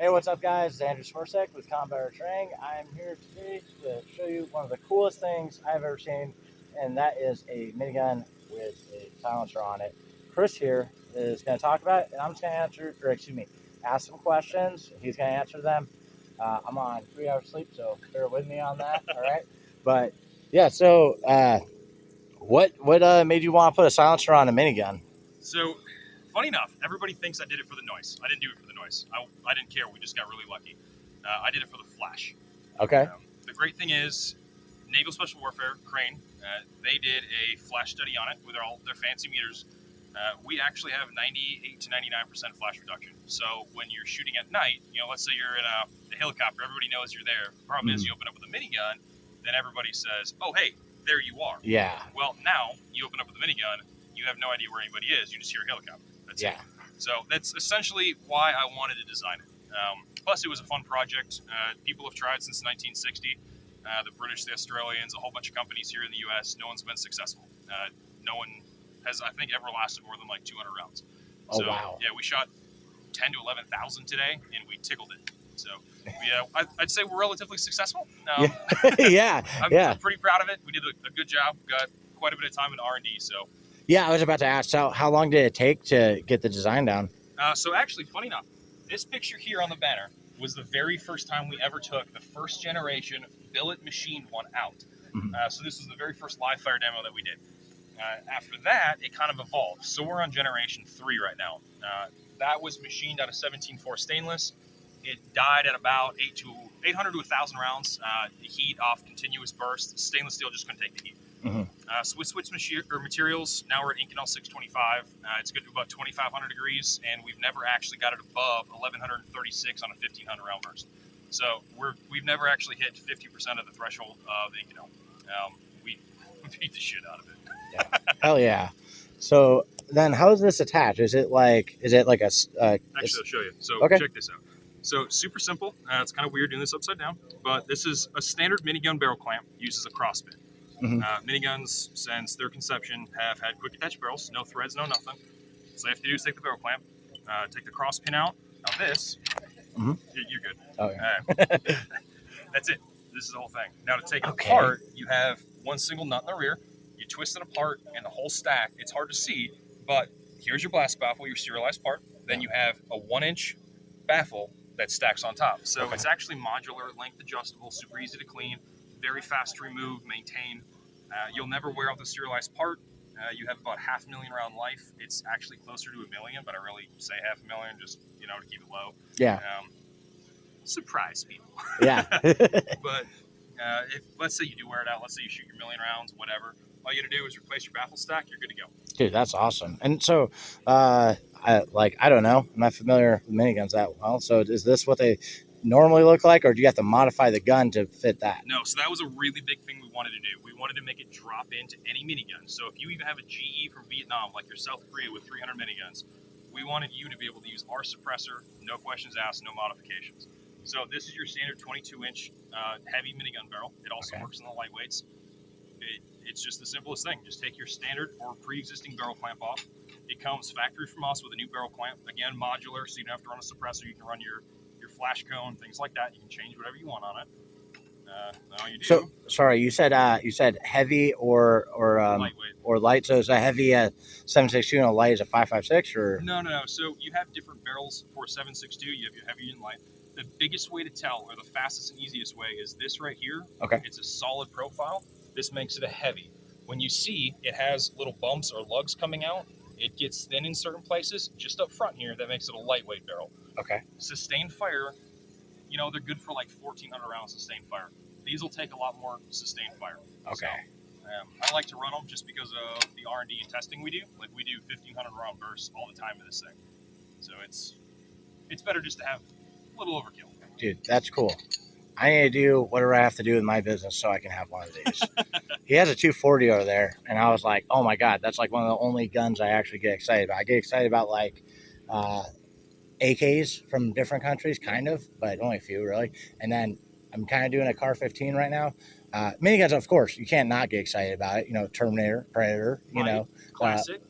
Hey, what's up, guys? It's Andrew Smersek with Combat Training. I'm here today to show you one of the coolest things I've ever seen, and that is a minigun with a silencer on it. Kris here is going to talk about it, and I'm just going to ask some questions. He's going to answer them. I'm on 3 hours sleep, so bear with me on that. All right, but yeah. So, what made you want to put a silencer on a minigun? So, funny enough, everybody thinks I did it for the noise. I didn't do it for the noise. I didn't care. We just got really lucky. I did it for the flash. Okay. The great thing is, Naval Special Warfare, Crane, they did a flash study on it with all their fancy meters. We actually have 98 to 99% flash reduction. So when you're shooting at night, let's say you're in a helicopter, everybody knows you're there. The problem is you open up with a minigun, then everybody says, oh, hey, there you are. Yeah. Well, now you open up with a minigun, you have no idea where anybody is. You just hear a helicopter. That's it. So that's essentially why I wanted to design it. Plus, it was a fun project. People have tried since 1960. The British, the Australians, a whole bunch of companies here in the U.S. No one's been successful. No one has, I think, ever lasted more than like 200 rounds. Oh, wow. Yeah, we shot 10 to 11,000 today, and we tickled it. So, I'd say we're relatively successful. Yeah. I'm pretty proud of it. We did a good job. Got quite a bit of time in R&D. So, yeah, I was about to ask, how long did it take to get the design down? So actually, funny enough, this picture here on the banner was the very first time we ever took the first generation billet machined one out. So this was the very first live fire demo that we did. After that, it kind of evolved. So we're on generation 3 right now. That was machined out of 17.4 stainless. It died at about 800 to 1,000 rounds. The heat off continuous bursts. Stainless steel just couldn't take the heat. So we switched materials. Now we're at Inconel 625. It's good to about 2,500 degrees, and we've never actually got it above 1,136 on a 1,500 round burst. So we've never actually hit 50% of the threshold of Inconel. We beat the shit out of it. Yeah. Hell yeah! So then, how is this attached? Is it like a? Actually, I'll show you. So check this out. So super simple. It's kind of weird doing this upside down, but this is a standard minigun barrel clamp. Uses a cross bit. Miniguns, since their conception, have had quick attach barrels, no threads, no nothing. So all you have to do is take the barrel clamp, take the cross pin out. Now this, you're good. Oh, yeah. That's it. This is the whole thing. Now to take it apart, you have one single nut in the rear. You twist it apart, and the whole stack. It's hard to see, but here's your blast baffle, your serialized part. Then you have a 1-inch baffle that stacks on top. So it's actually modular, length adjustable, super easy to clean. Very fast to remove, maintain. You'll never wear out the serialized part. You have about 500,000 round life. It's actually closer to 1 million, but I really say 500,000 just, to keep it low. Yeah. Surprise people. Yeah. But if, let's say you do wear it out, let's say you shoot your 1 million rounds, whatever. All you got to do is replace your baffle stack. You're good to go. Dude, that's awesome. And so, I don't know. I'm not familiar with miniguns that well. So is this what they normally look like, or do you have to modify the gun to fit that? No, so that was a really big thing we wanted to do. We wanted to make it drop into any minigun. So if you even have a GE from Vietnam, like your South Korea with 300 miniguns, we wanted you to be able to use our suppressor, no questions asked, no modifications. So this is your standard 22-inch heavy minigun barrel. It also works in the lightweights. It's just the simplest thing. Just take your standard or pre-existing barrel clamp off. It comes factory from us with a new barrel clamp. Again, modular, so you don't have to run a suppressor. You can run your flash cone, things like that. You can change whatever you want on it. All you do. So sorry, you said heavy or lightweight or light. So is a heavy 7.62 and a light is a 5.56 or? No. So you have different barrels for 7.62. You have your heavy and light. The biggest way to tell, or the fastest and easiest way, is this right here. Okay. It's a solid profile. This makes it a heavy. When you see it has little bumps or lugs coming out, it gets thin in certain places. Just up front here, that makes it a lightweight barrel. Okay. Sustained fire, they're good for like 1,400 rounds sustained fire. These will take a lot more sustained fire. Okay. So, I like to run them just because of the R&D and testing we do. Like we do 1,500 round bursts all the time in this thing. So it's better just to have a little overkill. Dude, that's cool. I need to do whatever I have to do with my business so I can have one of these. He has a 240 over there, and I was like, oh my God, that's like one of the only guns I actually get excited about. I get excited about like AKs from different countries, kind of, but only a few really. And then I'm kind of doing a Car 15 right now. Miniguns, of course, you can't not get excited about it. Terminator, Predator, Classic.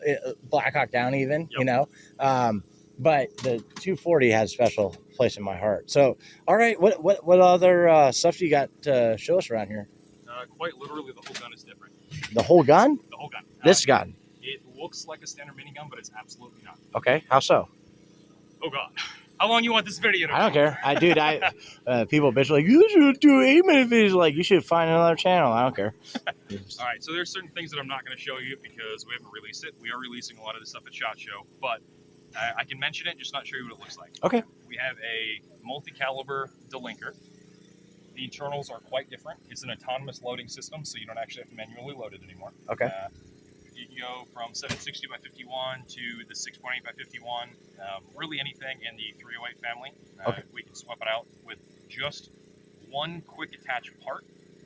Black Hawk Down even, but the 240 has a special place in my heart. So, all right, what other stuff do you got to show us around here? Quite literally, the whole gun is different. The whole gun? The whole gun. This gun? It looks like a standard minigun, but it's absolutely not. Okay, how so? Oh God, how long you want this video to I don't care. People bitch like, you should do 8-minute videos. Like, you should find another channel. I don't care. All right, so there's certain things that I'm not going to show you because we haven't released it. We are releasing a lot of this stuff at SHOT Show, but I can mention it, just not show you what it looks like. Okay. We have a multi-caliber delinker. The internals are quite different. It's an autonomous loading system, so you don't actually have to manually load it anymore. Okay. You can go from 760 by 51 to the 6.8 by 51. Really anything in the 308 family. Okay. We can swap it out with just one quick attach part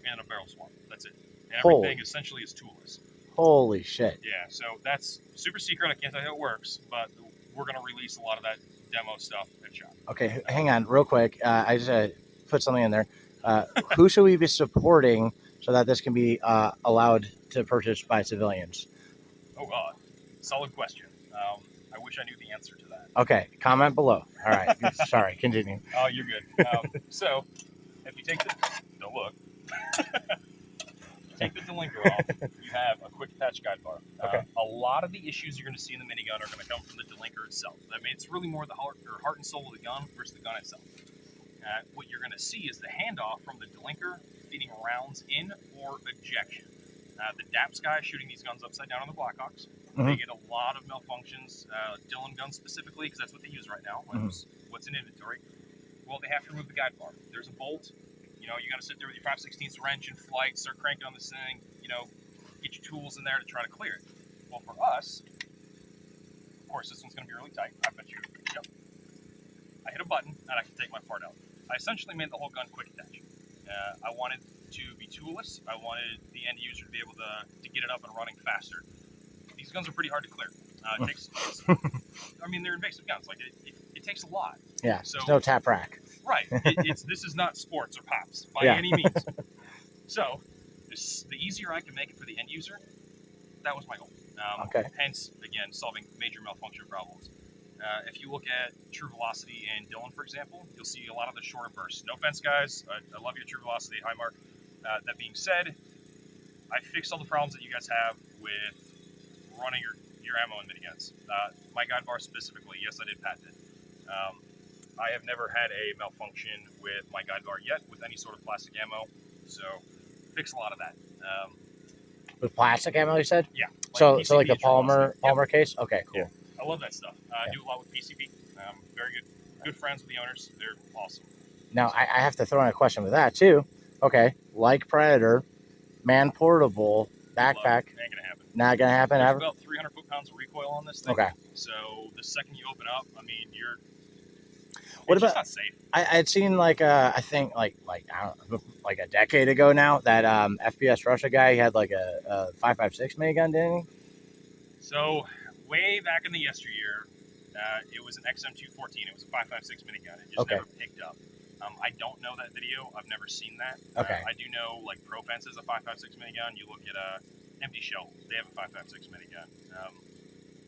and a barrel swap. That's it. And everything essentially is toolless. Holy shit. Yeah, so that's super secret. I can't tell you how it works, but we're going to release a lot of that demo stuff at SHOT. Okay, hang on real quick. I just put something in there. Who should we be supporting so that this can be allowed to purchase by civilians? Oh, God. Solid question. I wish I knew the answer to that. Okay, comment below. All right, sorry, continue. Oh, you're good. So, if you take the... Don't look. Take the delinker off, you have a quick attach guide bar. Okay. A lot of the issues you're going to see in the minigun are going to come from the delinker itself. I mean, it's really more the heart and soul of the gun versus the gun itself. What you're going to see is the handoff from the delinker feeding rounds in or ejection. The DAPS guys shooting these guns upside down on the Blackhawks, they get a lot of malfunctions. Dillon guns specifically, because that's what they use right now. What's in inventory? Well, they have to remove the guide bar. There's a bolt. You know, you got to sit there with your 5/16 wrench in flight, start cranking on this thing. You know, get your tools in there to try to clear it. Well, for us, of course, this one's going to be really tight. I bet you. Yep. I hit a button and I can take my part out. I essentially made the whole gun quick attach. I wanted to be toolless. I wanted the end user to be able to get it up and running faster. These guns are pretty hard to clear. It takes I mean, they're invasive guns. Like it takes a lot. Yeah. So there's no tap rack. Right. This is not sports or pops by any means. So the easier I can make it for the end user, that was my goal. Okay. Hence, again, solving major malfunction problems. If you look at True Velocity and Dillon, for example, you'll see a lot of the shorter bursts. No offense, guys. I love your True Velocity. Hi, Mark. That being said, I fixed all the problems that you guys have with running your ammo in miniguns. My guide bar specifically, yes, I did patent it. I have never had a malfunction with my guide bar yet with any sort of plastic ammo, so fix a lot of that. With plastic ammo, you said? Yeah. So PCP like a Palmer Yep. case? Okay, cool. Yeah. I love that stuff. I do a lot with PCP. Very good friends with the owners. They're awesome. Now, I have to throw in a question with that, too. Okay, like Predator, man portable, backpack. Ain't gonna happen. Not going to happen There's ever? about 300 foot-pounds of recoil on this thing. Okay. So the second you open up, I mean, What it's about? just not safe. I'd seen I think like I don't know, like a decade ago now that FPS Russia guy, he had like a 5.56 minigun, didn't he? So way back in the yesteryear, it was an XM214. It was a 5.56 minigun. It just never picked up. I don't know that video. I've never seen that. Okay. I do know like ProFence is a 5.56 minigun. You look at Empty Shell, they have a 5.56 minigun.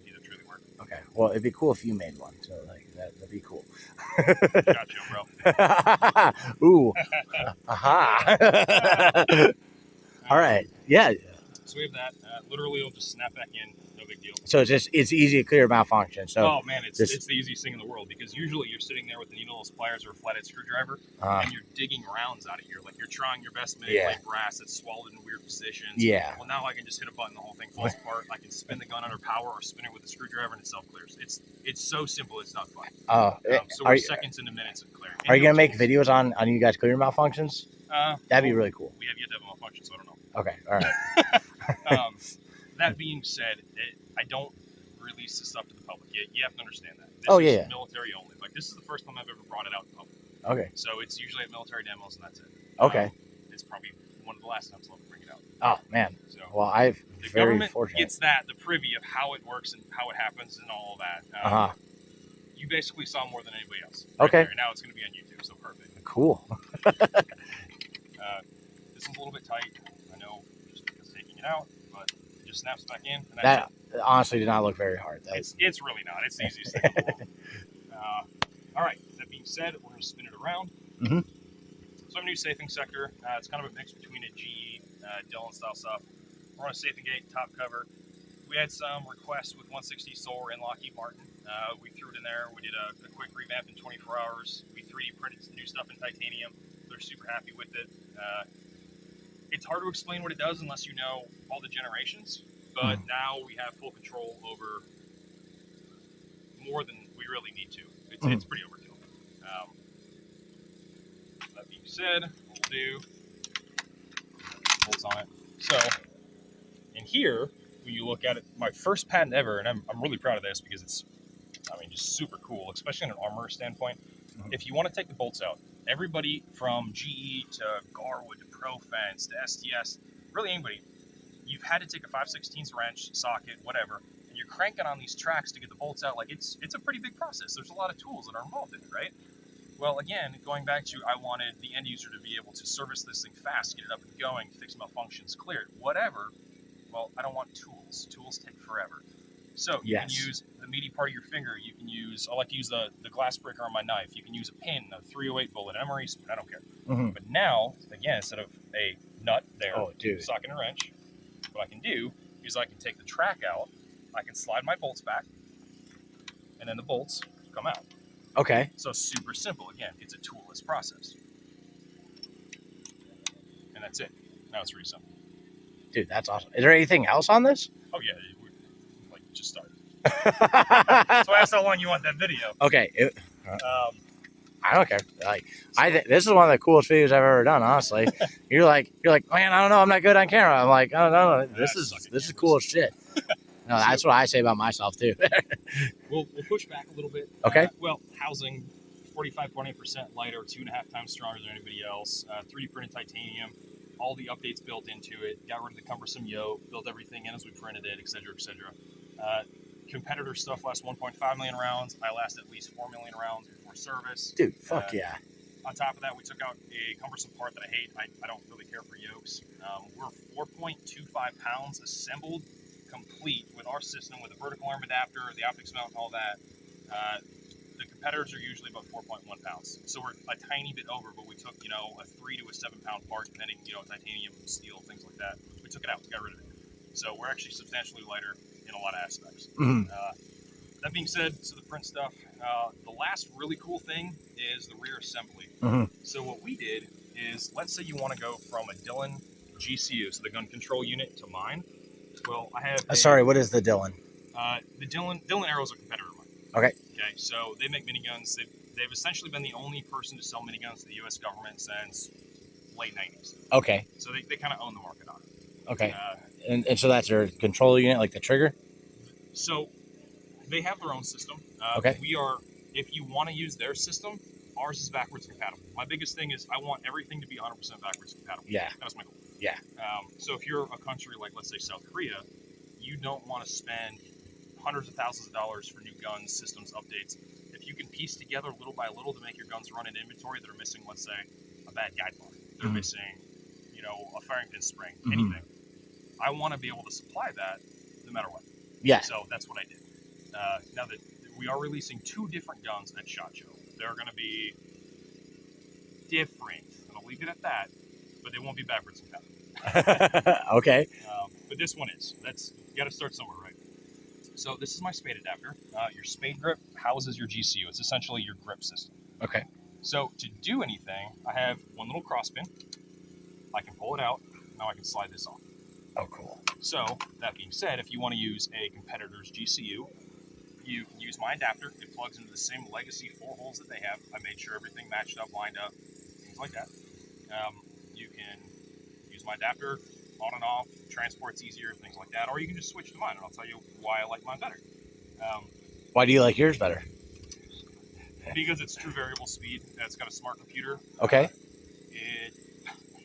These are truly work. Okay. Well, it'd be cool if you made one. So like that'd be cool. Gotcha, bro. Ooh. Aha. All right. Yeah. So we have that. Literally, it'll just snap back in. No big deal. So it's easy to clear malfunction. So oh man, it's the easiest thing in the world because usually you're sitting there with the needleless pliers or a flathead screwdriver and you're digging rounds out of here. Like you're trying your best to manipulate brass that's swallowed in weird positions. Yeah. Well, now I can just hit a button, the whole thing falls apart. I can spin the gun under power or spin it with a screwdriver and it self clears. It's so simple. It's not fun. So we're seconds into minutes of clearing. Are you gonna make videos on you guys clearing malfunctions? That'd be really cool. We have yet to have a malfunction, so I don't know. Okay. All right. That being said, I don't release this stuff to the public yet. You have to understand that. This is military only. Like this is the first time I've ever brought it out to public. Okay. So it's usually at military demos and that's it. Okay. It's probably one of the last times I'll ever bring it out. Oh man. So well, the very government fortunate. gets the privy of how it works and how it happens and all of that. You basically saw more than anybody else. Okay. There. Now it's going to be on YouTube, so perfect. Cool. This one's a little bit tight. I know, just because taking it out, but just snaps back in. And that honestly did not look very hard. It's really not. It's the easiest thing in the world. All right. That being said, we're going to spin it around. Mm-hmm. So I have a new safing sector. It's kind of a mix between a GE, Dillon style stuff. We're on a safing gate, top cover. We had some requests with 160 SOAR and Lockheed Martin. We threw it in there. We did a quick revamp in 24 hours. We 3D printed some new stuff in titanium. They're super happy with it. It's hard to explain what it does unless you know all the generations, but now we have full control over more than we really need to. It's pretty overkill. That being said, what we'll do, bolts on it. So in here, when you look at it, my first patent ever, and I'm really proud of this because it's, I mean, just super cool, especially in an armor standpoint. If you want to take the bolts out, everybody from GE to Garwood to ProFence to STS, really anybody, you've had to take a 5/16 wrench, socket, whatever, and you're cranking on these tracks to get the bolts out. Like it's a pretty big process. There's a lot of tools that are involved in it, right? Well, again, going back to, I wanted the end user to be able to service this thing fast, get it up and going, fix malfunctions, clear it, whatever. Well, I don't want tools. Tools take forever. So you can use the meaty part of your finger. You can use, I like to use the glass breaker on my knife. You can use a pin, a 308 bullet, emery spoon, I don't care. But now, again, instead of a nut there, socket and wrench, what I can do is I can take the track out, I can slide my bolts back, and then the bolts come out. Okay. So super simple. Again, it's a toolless process. And that's it. Now it's really simple. Dude, that's awesome. Is there anything else on this? Oh, yeah. Like, just started. So I asked how long you want that video. Okay. I don't care. Like, this is one of the coolest videos I've ever done, honestly. You're like, man, I don't know, I'm not good on camera. I'm like, oh, no. This is cool as shit. No, that's what I say about myself too. We'll push back a little bit. Okay. Well, housing 45.8% lighter, 2.5 times stronger than anybody else. 3D printed titanium. All the updates built into it. Got rid of the cumbersome yoke. Built everything in as we printed it, etc., etc. Competitor stuff lasts 1.5 million rounds. I last at least 4 million rounds before service. Dude, fuck yeah. On top of that, we took out a cumbersome part that I hate. I don't really care for yokes. We're 4.25 pounds assembled, complete with our system, with a vertical arm adapter, the optics mount, and all that. The competitors are usually about 4.1 pounds. So we're a tiny bit over, but we took, a 3 to a 7 pound part, depending, titanium, steel, things like that. We took it out, we got rid of it. So we're actually substantially lighter in a lot of aspects. That being said, so the print stuff, the last really cool thing is the rear assembly. So what we did is, let's say you want to go from a Dillon GCU, so the gun control unit, to mine. Well, I have. Sorry, what is the Dillon? The Dillon Arrow's a competitor of mine. Okay. Okay, so they make miniguns. They've essentially been the only person to sell miniguns to the U.S. government since late 90s. Okay. So they kind of own the market on it. Okay. And so that's their control unit, like the trigger? So they have their own system. Okay. If you want to use their system, ours is backwards compatible. My biggest thing is I want everything to be 100% backwards compatible. Yeah. That's my goal. Yeah. So if you're a country like, let's say, South Korea, you don't want to spend hundreds of thousands of dollars for new guns, systems, updates. If you can piece together little by little to make your guns run in inventory that are missing, let's say, a bad guide bar, they're missing, a firing pin spring, anything. I want to be able to supply that no matter what. Yeah. So that's what I did. Now that we are releasing 2 different guns at SHOT Show, they're going to be different. I'll leave it at that, but they won't be backwards compatible. Okay. But this one is. You got to start somewhere, right? So this is my spade adapter. Your spade grip houses your GCU. It's essentially your grip system. Okay. So to do anything, I have one little cross pin. I can pull it out. Now I can slide this off. Oh, cool. So that being said, if you want to use a competitor's GCU, you can use my adapter. It plugs into the same legacy 4 holes that they have. I made sure everything matched up, lined up, things like that. You can use my adapter on and off, transport's easier, things like that, or you can just switch to mine, and I'll tell you why I like mine better. Why do you like yours better? Because it's true variable speed. It's got a smart computer. Okay. It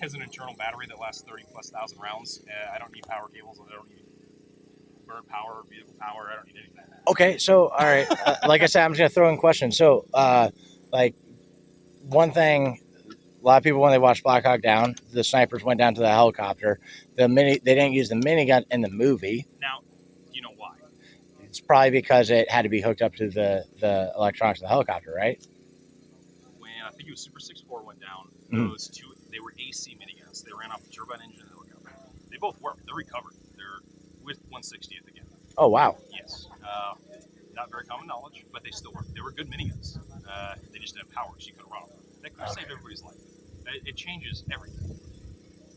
has an internal battery that lasts 30,000+ rounds. I don't need power cables. I don't need bird power or vehicle power. I don't need anything. Okay, so all right, like I said, I'm just gonna throw in questions. So, like, one thing a lot of people, when they watch Black Hawk Down, the snipers went down to the helicopter. They didn't use the minigun in the movie. Now, you know why? It's probably because it had to be hooked up to the electronics of the helicopter, right? When I think it was Super 6-4 went down, Mhm. those two, they were AC miniguns. They ran off the turbine engine of the helicopter. They both work. They're recovered. They're with 160th again. Oh, wow. Yes. Not very common knowledge, but they still work. They were good miniguns. They just didn't have power, so you couldn't run them. That could have saved everybody's life. It changes everything.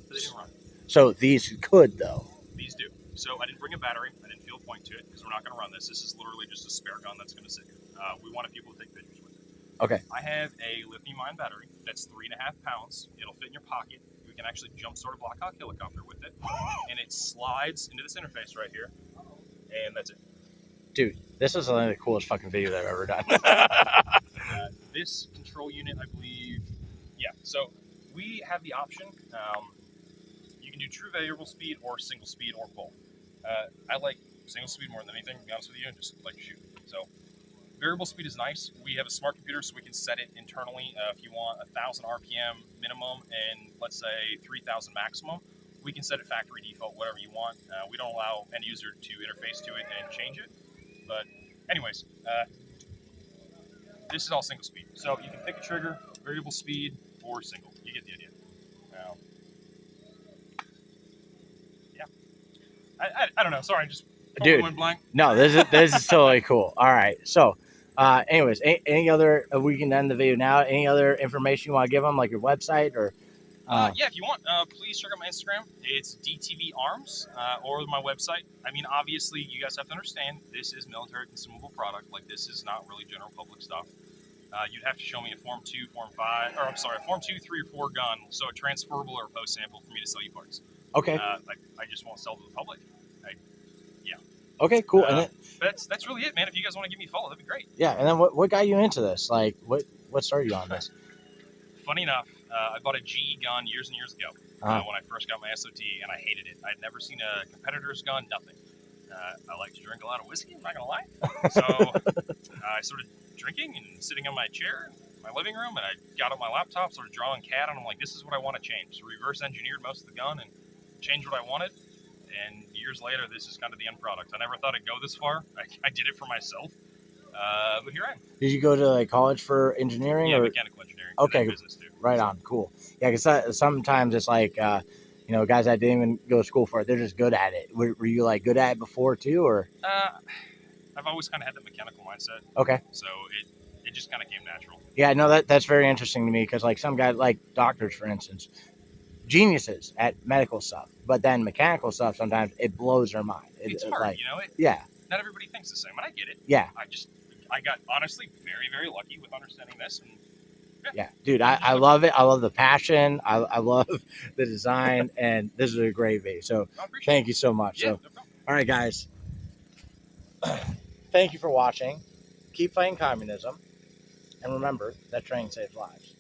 But they didn't run. So these could, though. These do. So I didn't bring a battery. I didn't feel a point to it because we're not going to run this. This is literally just a spare gun that's going to sit here. We wanted people to take pictures with it. Okay. I have a lithium-ion battery that's 3.5 pounds. It'll fit in your pocket. We can actually jump sort of Black Hawk helicopter with it, and it slides into this interface right here, and that's it. Dude, this is one of the coolest fucking videos I've ever done. This control unit, I believe, yeah. So we have the option. You can do true variable speed or single speed or both. I like single speed more than anything, to be honest with you, and just like to shoot. So variable speed is nice. We have a smart computer, so we can set it internally. If you want 1,000 RPM minimum and let's say 3,000 maximum, we can set it factory default, whatever you want. We don't allow end user to interface to it and change it. But anyways, this is all single speed. So you can pick a trigger, variable speed, or single. You get the idea. Yeah. I don't know. Sorry, I just Dude, went blank. No, this is totally cool. All right. So, anyways, any other, we can end the video now. Any other information you want to give them, like your website or? Yeah, if you want, please check out my Instagram. It's DTV Arms or my website. I mean, obviously, you guys have to understand this is military consumable product. Like, this is not really general public stuff. You'd have to show me a Form 2, Form 5, or I'm sorry, a Form 2, 3, or 4 gun, so a transferable or a post sample for me to sell you parts. Okay. I just won't sell to the public. Yeah. Okay, cool. And then, but that's really it, man. If you guys want to give me a follow, that'd be great. Yeah, and then what got you into this? Like, what started you on this? Funny enough, I bought a GE gun years and years ago when I first got my SOT, and I hated it. I'd never seen a competitor's gun, nothing. I like to drink a lot of whiskey, I'm not going to lie. So I started drinking and sitting on my chair in my living room, and I got on my laptop, started drawing CAD, and I'm like, this is what I want to change. So reverse engineered most of the gun and changed what I wanted. And years later, this is kind of the end product. I never thought I'd go this far. I did it for myself. But here I am. Did you go to like college for engineering? Yeah, or mechanical engineering. Okay, business too. Right on, cool. Yeah, because sometimes it's like, guys that didn't even go to school for it, they're just good at it. Were you like good at it before too, or? I've always kind of had the mechanical mindset. Okay. So it just kind of came natural. Yeah, no, that's very interesting to me because like some guys, like doctors, for instance, geniuses at medical stuff, but then mechanical stuff sometimes it blows their mind. It's hard, like, yeah. Not everybody thinks the same, and I get it. Yeah. I got honestly very, very lucky with understanding this. And yeah, dude, I love it. I love the passion. I love the design, and this is a great video. So thank you so much. Yeah, So, no problem. all right, guys, thank you for watching. Keep fighting communism, and remember that training saves lives.